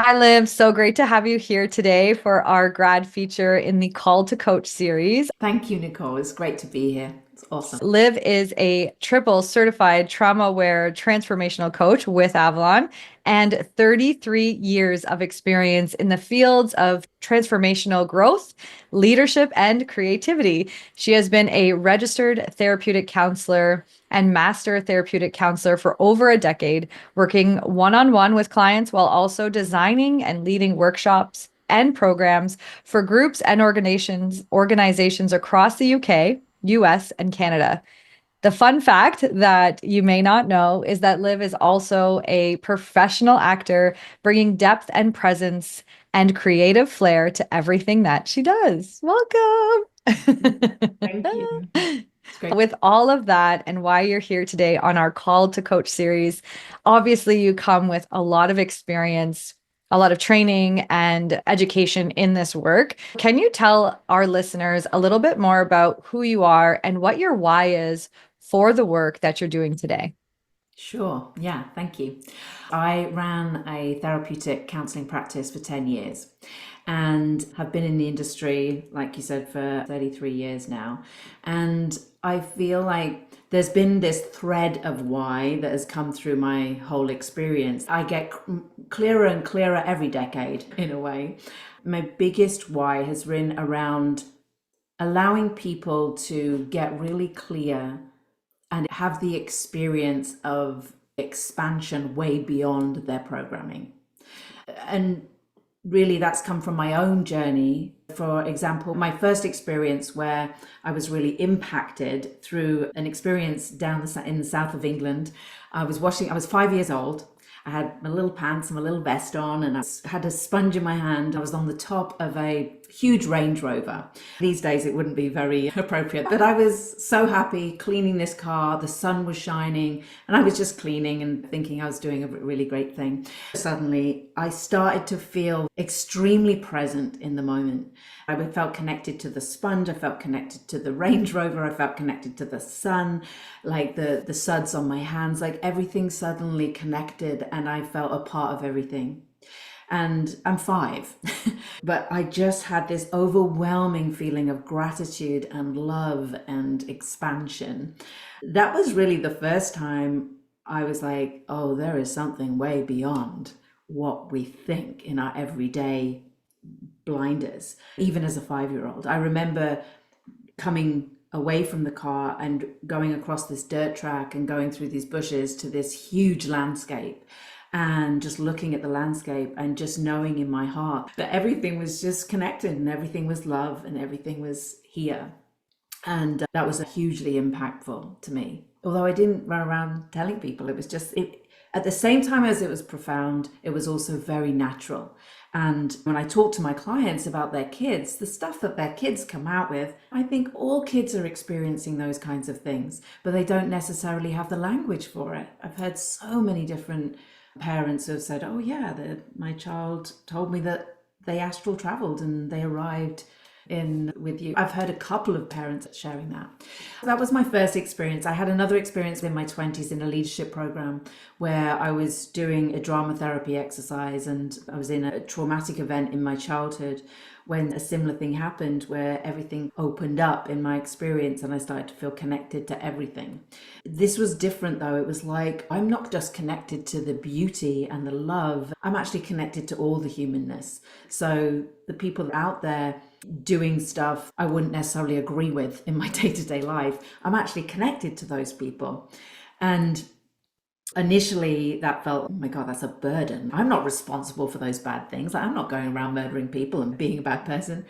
Hi, Liv. So great to have you here today for our grad feature in the Call to Coach series. Thank you, Nicole. It's great to be here. It's awesome. Liv is a triple certified trauma aware transformational coach with Avalon and 33 years of experience in the fields of transformational growth, leadership, and creativity. She has been a registered therapeutic counselor and master therapeutic counselor for over a decade, working one on one with clients while also designing and leading workshops and programs for groups and organizations across the UK, US, and Canada. The fun fact that you may not know is that Liv is also a professional actor, bringing depth and presence and creative flair to everything that she does. Welcome. Thank you. It's great. With all of that and why you're here today on our Call to Coach series, obviously you come with a lot of experience, a lot of training and education in this work. Can you tell our listeners a little bit more about who you are and what your why is for the work that you're doing today? Sure. Yeah, thank you. I ran a therapeutic counseling practice for 10 years and have been in the industry, like you said, for 33 years now. And I feel like there's been this thread of why that has come through my whole experience. I get clearer and clearer every decade, in a way. My biggest why has been around allowing people to get really clear and have the experience of expansion way beyond their programming. And really, that's come from my own journey. For example, my first experience where I was really impacted through an experience in the south of England. I was 5 years old. I had my little pants and my little vest on, and I had a sponge in my hand. I was on the top of a huge Range Rover. These days it wouldn't be very appropriate, but I was so happy cleaning this car. The sun was shining, and I was just cleaning and thinking I was doing a really great thing. Suddenly, I started to feel extremely present in the moment. I felt connected to the sponge. I felt connected to the Range Rover. I felt connected to the sun, like the suds on my hands, like everything suddenly connected, and I felt a part of everything. And I'm 5, but I just had this overwhelming feeling of gratitude and love and expansion. That was really the first time I was like, oh, there is something way beyond what we think in our everyday blinders. Even as a 5-year-old, I remember coming away from the car and going across this dirt track and going through these bushes to this huge landscape, and just looking at the landscape and just knowing in my heart that everything was just connected and everything was love and everything was here. And that was hugely impactful to me. Although I didn't run around telling people, it was just, at the same time as it was profound, it was also very natural. And when I talk to my clients about their kids, the stuff that their kids come out with, I think all kids are experiencing those kinds of things, but they don't necessarily have the language for it. I've heard so many different parents who have said, oh yeah, my child told me that they astral traveled and they arrived in with you. I've heard a couple of parents sharing that. That was my first experience. I had another experience in my 20s in a leadership program where I was doing a drama therapy exercise, and I was in a traumatic event in my childhood when a similar thing happened where everything opened up in my experience and I started to feel connected to everything. This was different though. It was like, I'm not just connected to the beauty and the love, I'm actually connected to all the humanness. So the people out there doing stuff I wouldn't necessarily agree with in my day-to-day life, I'm actually connected to those people. And initially that felt, oh my God, that's a burden. I'm not responsible for those bad things. I'm not going around murdering people and being a bad person.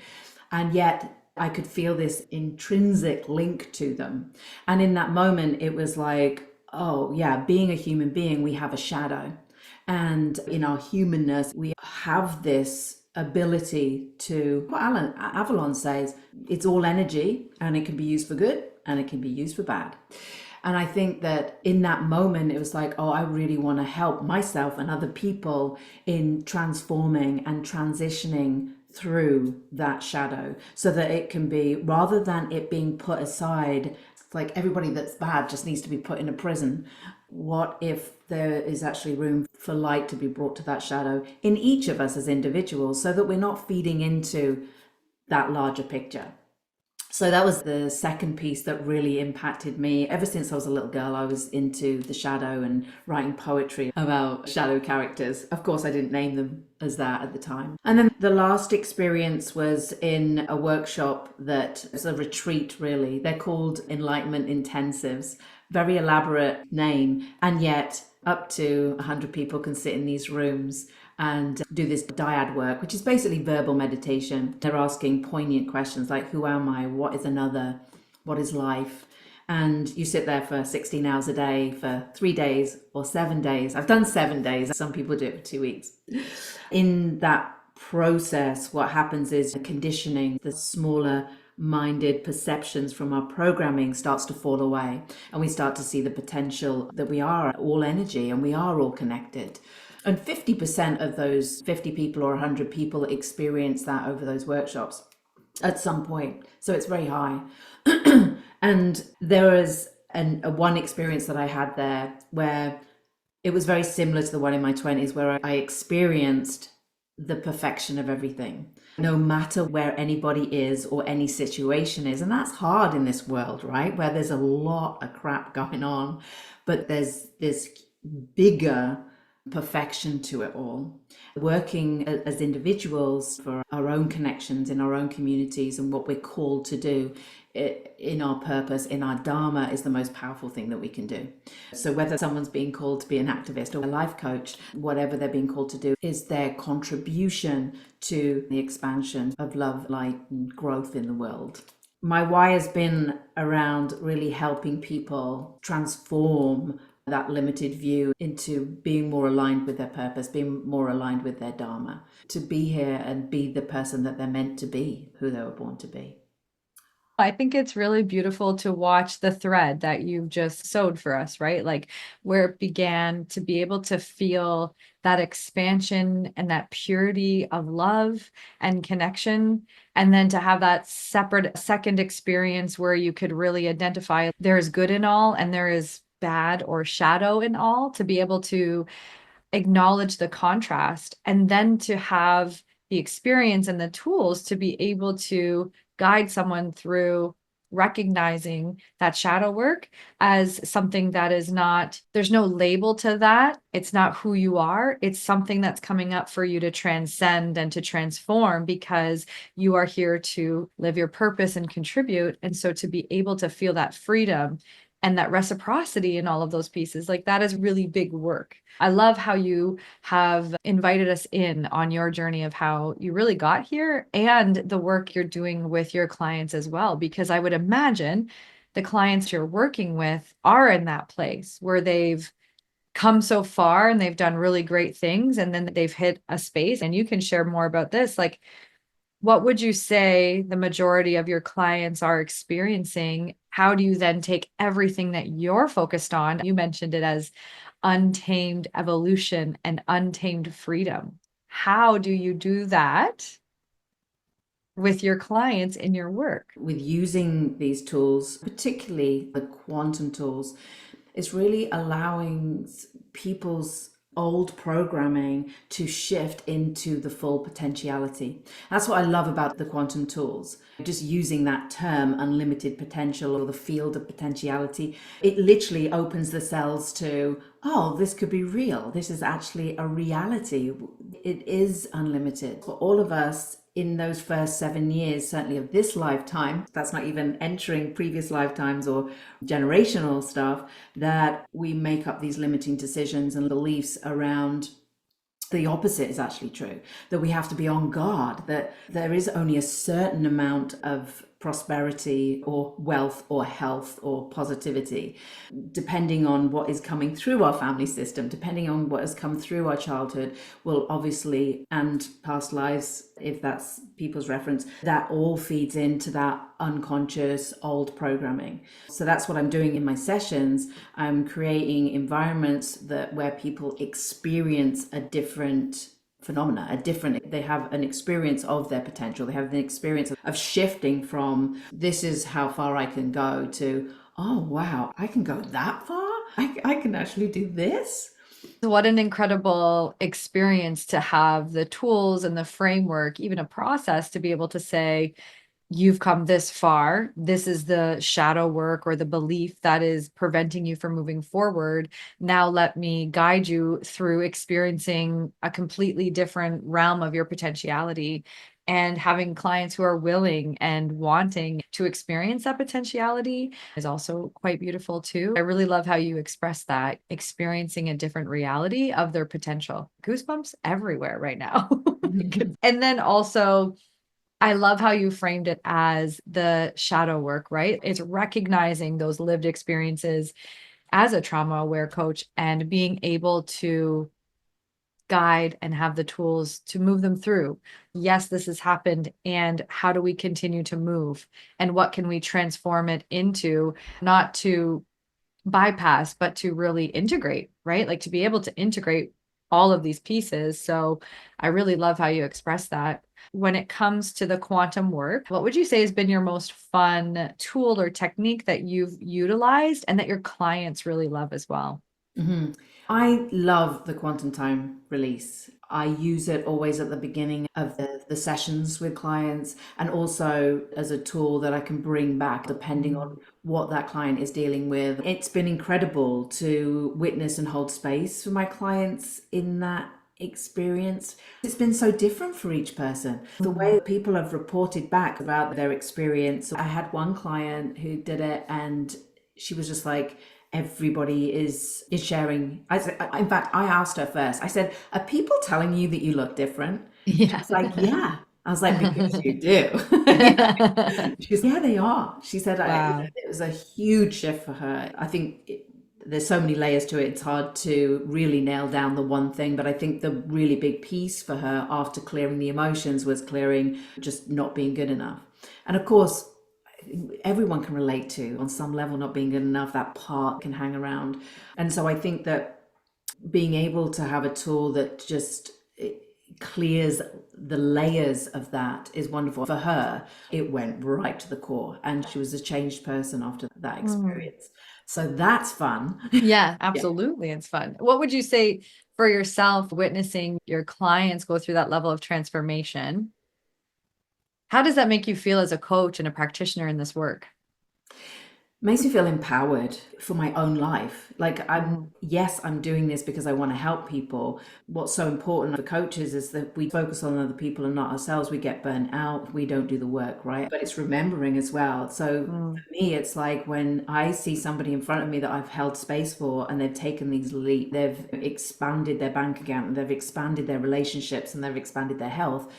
And yet I could feel this intrinsic link to them. And in that moment, it was like, oh yeah, being a human being, we have a shadow. And in our humanness, we have this ability to, what Avalon says, it's all energy and it can be used for good and it can be used for bad. And I think that in that moment, it was like, oh, I really want to help myself and other people in transforming and transitioning through that shadow so that it can be, rather than it being put aside, like everybody that's bad just needs to be put in a prison. What if there is actually room for light to be brought to that shadow in each of us as individuals, so that we're not feeding into that larger picture? So that was the second piece that really impacted me. Ever since I was a little girl, I was into the shadow and writing poetry about shadow characters. Of course, I didn't name them as that at the time. And then the last experience was in a workshop that was a retreat, really. They're called Enlightenment Intensives. Very elaborate name, and yet up to 100 people can sit in these rooms and do this dyad work, which is basically verbal meditation. They're asking poignant questions like, who am I? What is another? What is life? And you sit there for 16 hours a day for 3 days or 7 days. I've done 7 days. Some people do it for 2 weeks. In that process, what happens is the conditioning, the smaller minded perceptions from our programming starts to fall away, and we start to see the potential that we are all energy and we are all connected. And 50% of those 50 people or 100 people experience that over those workshops at some point. So it's very high. And there is a one experience that I had there where it was very similar to the one in my 20s, where I experienced the perfection of everything, no matter where anybody is or any situation is. And that's hard in this world, right? Where there's a lot of crap going on, but there's this bigger perfection to it all. Working as individuals for our own connections in our own communities and what we're called to do in our purpose, in our dharma, is the most powerful thing that we can do. So whether someone's being called to be an activist or a life coach, whatever they're being called to do is their contribution to the expansion of love, light, and growth in the world. My why has been around really helping people transform that limited view into being more aligned with their purpose, being more aligned with their dharma, to be here and be the person that they're meant to be, who they were born to be. I think it's really beautiful to watch the thread that you've just sewed for us, right? Like where it began, to be able to feel that expansion and that purity of love and connection. And then to have that separate second experience where you could really identify there is good in all and there is bad or shadow in all, to be able to acknowledge the contrast, and then to have the experience and the tools to be able to guide someone through recognizing that shadow work as something that is not, there's no label to that. It's not who you are. It's something that's coming up for you to transcend and to transform, because you are here to live your purpose and contribute. And so to be able to feel that freedom and that reciprocity in all of those pieces, like that is really big work. I love how you have invited us in on your journey of how you really got here and the work you're doing with your clients as well, because I would imagine the clients you're working with are in that place where they've come so far and they've done really great things, and then they've hit a space, and you can share more about this. Like, what would you say the majority of your clients are experiencing? How do you then take everything that you're focused on? You mentioned it as untamed evolution and untamed freedom. How do you do that with your clients in your work? With using these tools, particularly the quantum tools, it's really allowing people's old programming to shift into the full potentiality. That's what I love about the quantum tools. Just using that term, unlimited potential, or the field of potentiality, it literally opens the cells to, oh, this could be real. This is actually a reality. It is unlimited. For all of us, in those first 7 years, certainly of this lifetime, that's not even entering previous lifetimes or generational stuff, that we make up these limiting decisions and beliefs around the opposite is actually true, that we have to be on guard, that there is only a certain amount of prosperity or wealth or health or positivity, depending on what is coming through our family system, depending on what has come through our childhood, will obviously, and past lives, if that's people's reference, that all feeds into that unconscious old programming. So that's what I'm doing in my sessions. I'm creating environments that where people experience a different phenomena, they have an experience of their potential. They have the experience of shifting from, this is how far I can go, to, oh wow, I can go that far. I can actually do this. What an incredible experience to have the tools and the framework, even a process to be able to say, you've come this far. This is the shadow work or the belief that is preventing you from moving forward. Now let me guide you through experiencing a completely different realm of your potentiality. And having clients who are willing and wanting to experience that potentiality is also quite beautiful too. I really love how you express that, experiencing a different reality of their potential. Goosebumps everywhere right now. And then also, I love how you framed it as the shadow work, right? It's recognizing those lived experiences as a trauma aware coach and being able to guide and have the tools to move them through. Yes, this has happened. And how do we continue to move? And what can we transform it into? Not to bypass, but to really integrate, right? Like to be able to integrate all of these pieces. So I really love how you express that. When it comes to the quantum work, what would you say has been your most fun tool or technique that you've utilized and that your clients really love as well? Mhm. I love the quantum time release. I use it always at the beginning of the sessions with clients and also as a tool that I can bring back depending on what that client is dealing with. It's been incredible to witness and hold space for my clients in that experience. It's been so different for each person. The way people have reported back about their experience. I had one client who did it and she was just like, everybody is sharing. In fact, I asked her first. I said, "Are people telling you that you look different?" Yeah. She's like, "Yeah." I was like, "Because you do." Yeah. She's, "Yeah, they are." She said, Wow. it was a huge shift for her. I think there's so many layers to it. It's hard to really nail down the one thing, but I think the really big piece for her after clearing the emotions was clearing just not being good enough. And of course, everyone can relate to on some level not being good enough, that part can hang around. And so I think that being able to have a tool that just clears the layers of that is wonderful. For her, it went right to the core and she was a changed person after that Mm. experience. So that's fun. Yeah, Yeah. absolutely. It's fun. What would you say for yourself, witnessing your clients go through that level of transformation? How does that make you feel as a coach and a practitioner in this work? Makes me feel empowered for my own life. Like Mhm. yes, I'm doing this because I want to help people. What's so important for coaches is that we focus on other people and not ourselves. We get burnt out. We don't do the work, right? But it's remembering as well. So Mm. for me, it's like when I see somebody in front of me that I've held space for and they've taken these leaps, they've expanded their bank account and they've expanded their relationships and they've expanded their health.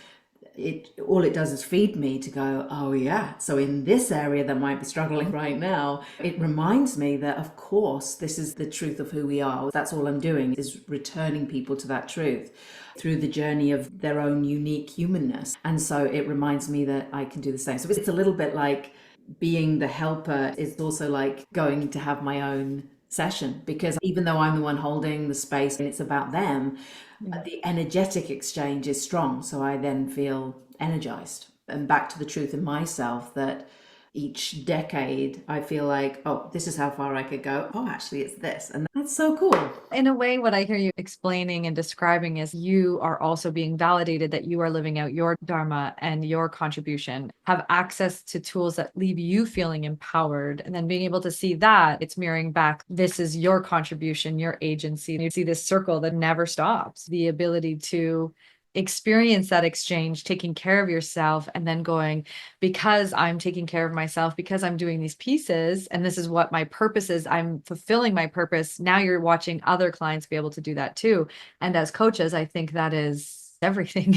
It does is feed me to go, oh yeah, so in this area that might be struggling right now, it reminds me that of course this is the truth of who we are. That's all I'm doing is returning people to that truth through the journey of their own unique humanness. And so it reminds me that I can do the same. So it's a little bit like being the helper is also like going to have my own session, because even though I'm the one holding the space and it's about them, Yeah. the energetic exchange is strong. So I then feel energized and back to the truth in myself that each decade I feel like, oh, this is how far I could go. Oh, actually, it's this. And that's so cool. In a way, what I hear you explaining and describing is you are also being validated that you are living out your dharma and your contribution, have access to tools that leave you feeling empowered, and then being able to see that it's mirroring back. This is your contribution, your agency. And you see this circle that never stops, the ability to experience that exchange, taking care of yourself, and then going, because I'm taking care of myself, because I'm doing these pieces, and this is what my purpose is, I'm fulfilling my purpose. Now you're watching other clients be able to do that too. And as coaches, I think that is everything.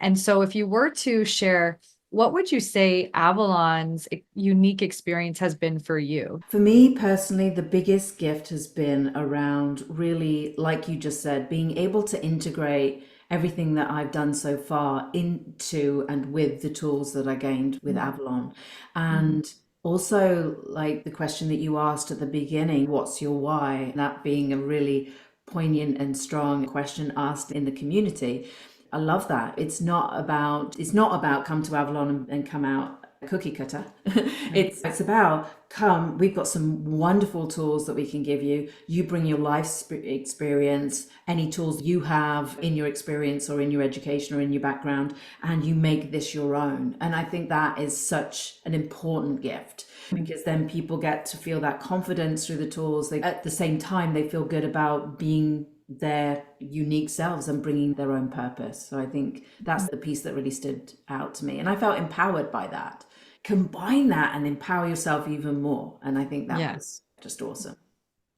And so if you were to share, what would you say Avalon's unique experience has been for you? For me personally, the biggest gift has been around really, like you just said, being able to integrate everything that I've done so far into and with the tools that I gained with Avalon. And also, like the question that you asked at the beginning, what's your why? That being a really poignant and strong question asked in the community. I love that. It's not about come to Avalon and come out cookie cutter. Mm. It's about, come, we've got some wonderful tools that we can give you. You bring your life experience, any tools you have in your experience or in your education or in your background, and you make this your own. And I think that is such an important gift, because then people get to feel that confidence through the tools. At the same time, they feel good about being their unique selves and bringing their own purpose. So I think that's the piece that really stood out to me. And I felt empowered by that. Combine that and empower yourself even more. And I think that Yeah. was just awesome.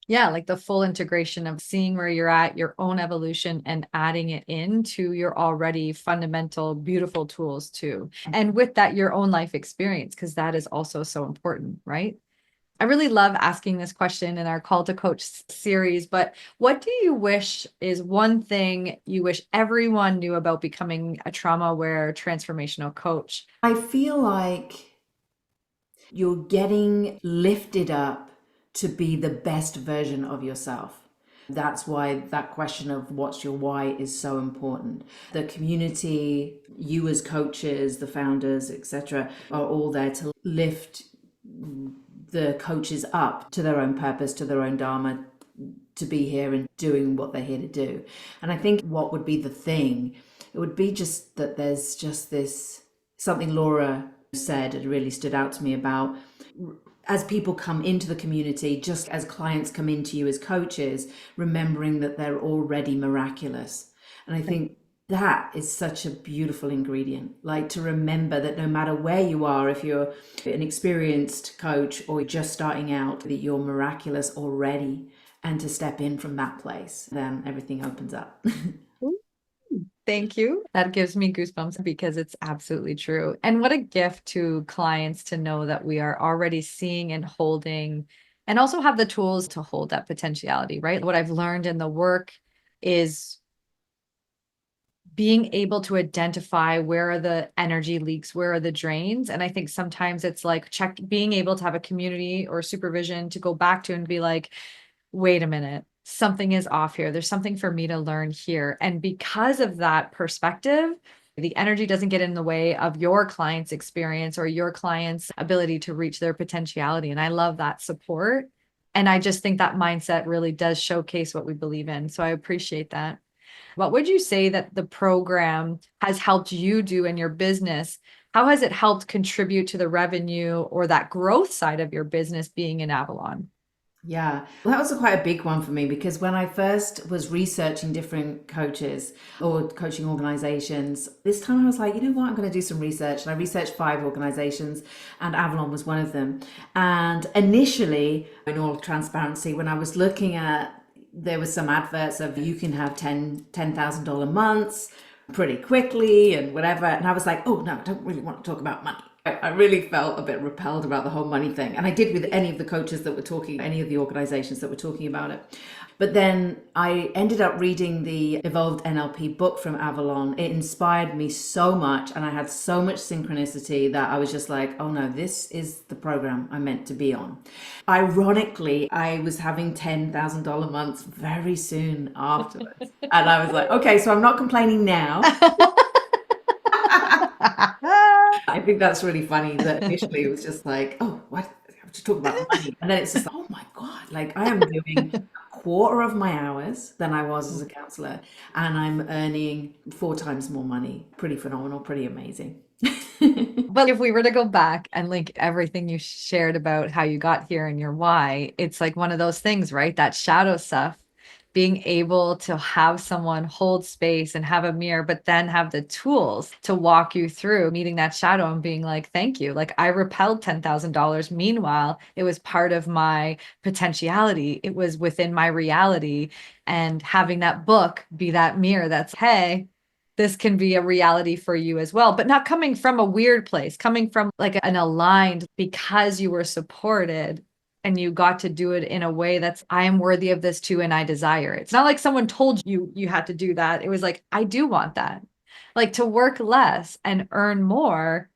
Yeah, like the full integration of seeing where you're at, your own evolution, and adding it into your already fundamental, beautiful tools too. And with that, your own life experience, because that is also so important, right? I really love asking this question in our Call to Coach series, but what do you wish is one thing you wish everyone knew about becoming a trauma-aware transformational coach? I feel like you're getting lifted up to be the best version of yourself. That's why that question of what's your why is so important. The community, you as coaches, the founders, etc., are all there to lift the coaches up to their own purpose, to their own dharma, to be here and doing what they're here to do. And I think what would be the thing, it would be just that there's just this something Laura said, it really stood out to me about, as people come into the community, just as clients come into you as coaches, remembering that they're already miraculous. And I think that is such a beautiful ingredient, like to remember that no matter where you are, if you're an experienced coach or just starting out, that you're miraculous already, and to step in from that place, then everything opens up. Thank you. That gives me goosebumps because it's absolutely true. And what a gift to clients to know that we are already seeing and holding and also have the tools to hold that potentiality, right? What I've learned in the work is being able to identify where are the energy leaks, where are the drains. And I think sometimes it's like being able to have a community or supervision to go back to and be like, wait a minute, something is off here. There's something for me to learn here. And because of that perspective, the energy doesn't get in the way of your client's experience or your client's ability to reach their potentiality. And I love that support. And I just think that mindset really does showcase what we believe in. So I appreciate that. What would you say that the program has helped you do in your business? How has it helped contribute to the revenue or that growth side of your business being in Avalon? Yeah, well, that was quite a big one for me, because when I first was researching different coaches or coaching organizations, this time I was like, you know what, I'm going to do some research. And I researched 5 organizations, and Avalon was one of them. And initially, in all transparency, when I was looking at, there was some adverts of you can have $10,000 months pretty quickly and whatever. And I was like, oh no, I don't really want to talk about money. I really felt a bit repelled about the whole money thing. And I did with any of the coaches that were talking, any of the organizations that were talking about it. But then I ended up reading the Evolved NLP book from Avalon. It inspired me so much, and I had so much synchronicity that I was just like, oh no, this is the program I'm meant to be on. Ironically, I was having $10,000 months very soon afterwards. And I was like, okay, so I'm not complaining now. I think that's really funny that initially it was just like, oh, what? I have to talk about money. And then it's just like, oh my God, like I am doing a quarter of my hours than I was as a counselor, and I'm earning 4 times more money. Pretty phenomenal, pretty amazing. But if we were to go back and link everything you shared about how you got here and your why, it's like one of those things, right? That shadow stuff, being able to have someone hold space and have a mirror, but then have the tools to walk you through meeting that shadow and being like, thank you. Like I repelled $10,000. Meanwhile, it was part of my potentiality. It was within my reality. And having that book be that mirror that's, hey, this can be a reality for you as well, but not coming from a weird place, coming from like an aligned because you were supported and you got to do it in a way that's, I am worthy of this too and I desire it. It's not like someone told you you had to do that. It was like, I do want that. Like to work less and earn more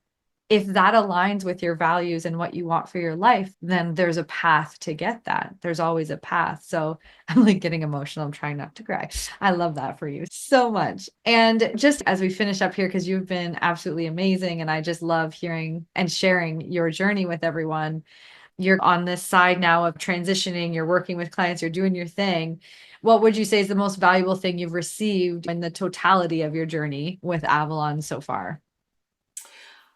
if that aligns with your values and what you want for your life, then there's a path to get that. There's always a path. So I'm like getting emotional. I'm trying not to cry. I love that for you so much. And just as we finish up here, because you've been absolutely amazing, and I just love hearing and sharing your journey with everyone. You're on this side now of transitioning, you're working with clients, you're doing your thing. What would you say is the most valuable thing you've received in the totality of your journey with Avalon so far?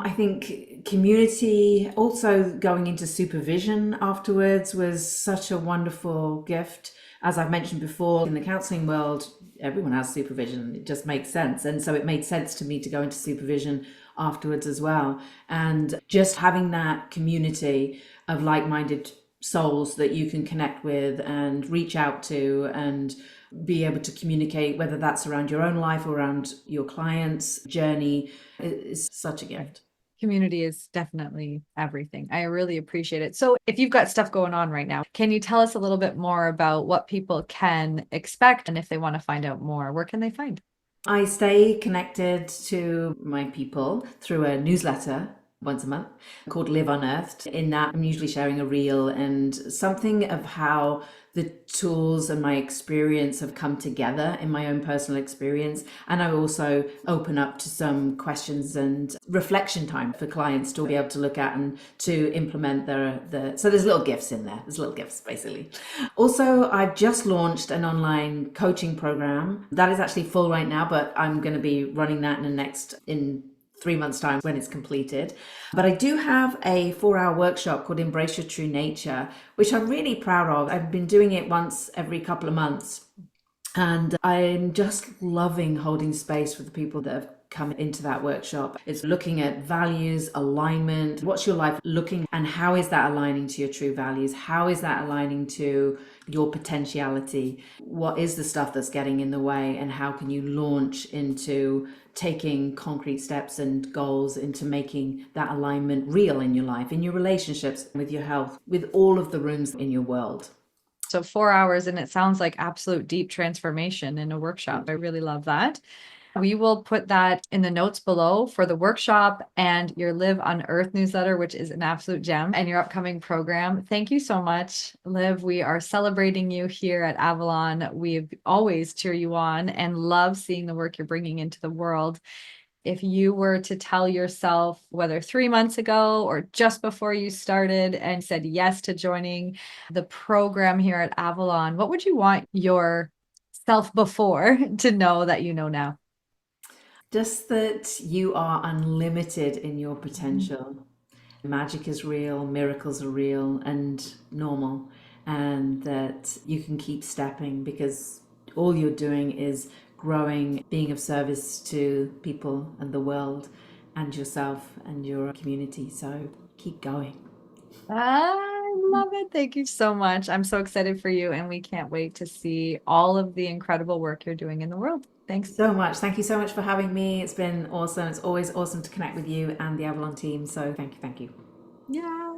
I think community, also going into supervision afterwards, was such a wonderful gift. As I've mentioned before, in the counseling world, everyone has supervision. It just makes sense. And so it made sense to me to go into supervision afterwards as well. And just having that community of like minded souls that you can connect with and reach out to and be able to communicate, whether that's around your own life or around your client's journey, is such a gift. Community is definitely everything. I really appreciate it. So, if you've got stuff going on right now, can you tell us a little bit more about what people can expect? And if they want to find out more, where can they find? I stay connected to my people through a newsletter once a month called Live Unearthed. In that, I'm usually sharing a reel and something of how the tools and my experience have come together in my own personal experience. And I also open up to some questions and reflection time for clients to be able to look at and to implement so there's little gifts in there. There's little gifts basically. Also, I've just launched an online coaching program that is actually full right now, but I'm going to be running that in 3 months' time when it's completed. But I do have a 4-hour workshop called Embrace Your True Nature, which I'm really proud of. I've been doing it once every couple of months. And I'm just loving holding space for the people that have come into that workshop. It's looking at values, alignment. What's your life looking, and how is that aligning to your true values? How is that aligning to your potentiality? What is the stuff that's getting in the way, and how can you launch into taking concrete steps and goals into making that alignment real in your life, in your relationships, with your health, with all of the rooms in your world? So 4 hours, and it sounds like absolute deep transformation in a workshop. I really love that. We will put that in the notes below for the workshop and your Live on Earth newsletter, which is an absolute gem, and your upcoming program. Thank you so much, Liv. We are celebrating you here at Avalon. We always cheer you on and love seeing the work you're bringing into the world. If you were to tell yourself, whether 3 months ago or just before you started and said yes to joining the program here at Avalon, what would you want your self before to know that you know now? Just that you are unlimited in your potential. Magic is real, miracles are real and normal, and that you can keep stepping because all you're doing is growing, being of service to people and the world and yourself and your community. So keep going. I love it. Thank you so much. I'm so excited for you, and we can't wait to see all of the incredible work you're doing in the world. Thanks. So much. Thank you so much for having me. It's been awesome. It's always awesome to connect with you and the Avalon team. So thank you. Thank you. Yeah.